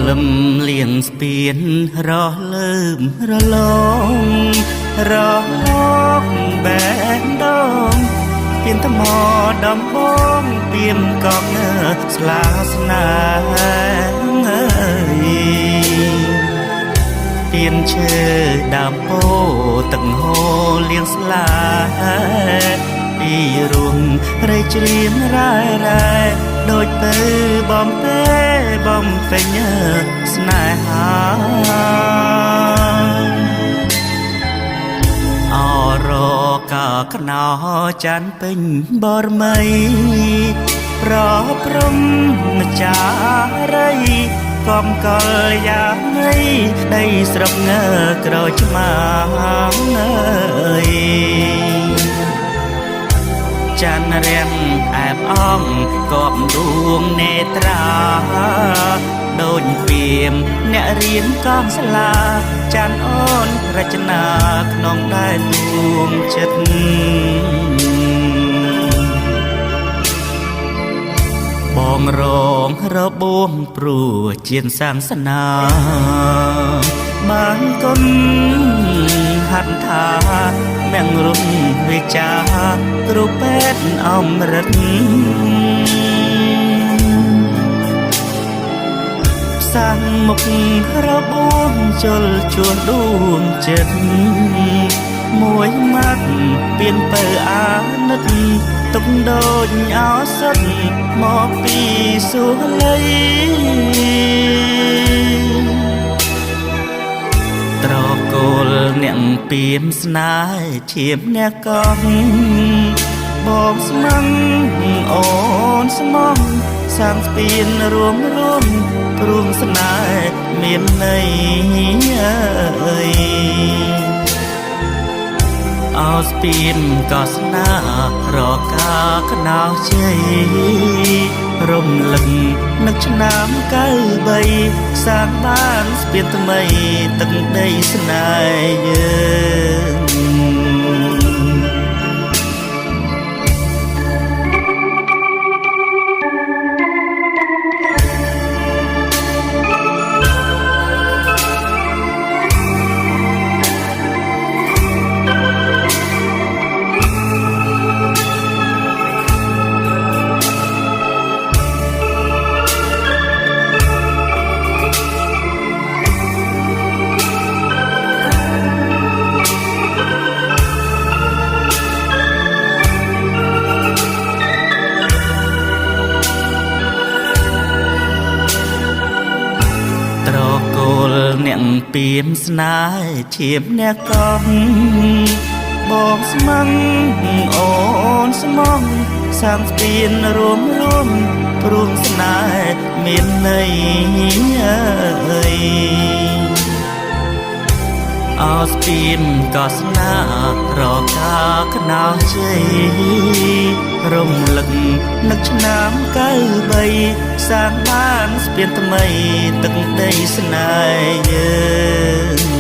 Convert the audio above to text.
លឹមលៀងស្ពានរលើមរលងរកបែនដងពីនថ្មដំបងពីនកកនើស្លាស្នាពីនឈើដើមពោទឹកហូរលៀងស្លាពីរួមរៃច្រៀងរ៉ែរ៉ែដូចទៅបំពេបំពេញស្នេហាអរកាខ្នោច័ន្ទពេញបរមីប្រព្រំម្ចារីកំកលយ៉ាងនៃដីស្រុកងើក្រូចឆ្មាអើយច័ន្ទរាំងអែបអងកបដួងនេត្រាដូចពីមអ្នករៀនកងស្លាច័ន្ទអូនរចនាក្នុងដែនដួងចិត្តបងរងរបួងព្រោះជាសាសនាបានគុណហាត់ថាមៀងរុំវិចាគ្រូពេទ្យអមរិតផ្សាំងមុខរបួងជលជួនដួងចិត្តមួយម៉ាត់ពៀនពើអាណិតទុកដូចអោសិតមកពីសួគ៌លីត្រកូលអ្នកពីមស្នេហ៍ឈាមអ្នកកងបងស្មឹងអូនស្មងសាងស្ពានរួមព្រមស្នេហ៍មានន័យអើយអោស្ពានក៏ស្នារកាក្នោជ័យរំលឹកនឹកឆ្នាំ93សាងបានស្ពានថ្មីទឹកដីស្នេហ៍យើងអ្នកពីមស្នេហ៍ឈាមអ្នកកងបងស្មឹងអូនស្មងសាងស្ពានរួមព្រមស្នេហ៍មានន័យអើយអោស្ពានក៏ស្នារកាក្នោជ័យរំលឹកនឹកឆ្នាំ93សាងបានស្ពានថ្មីទឹកដីស្នេហ៍យើង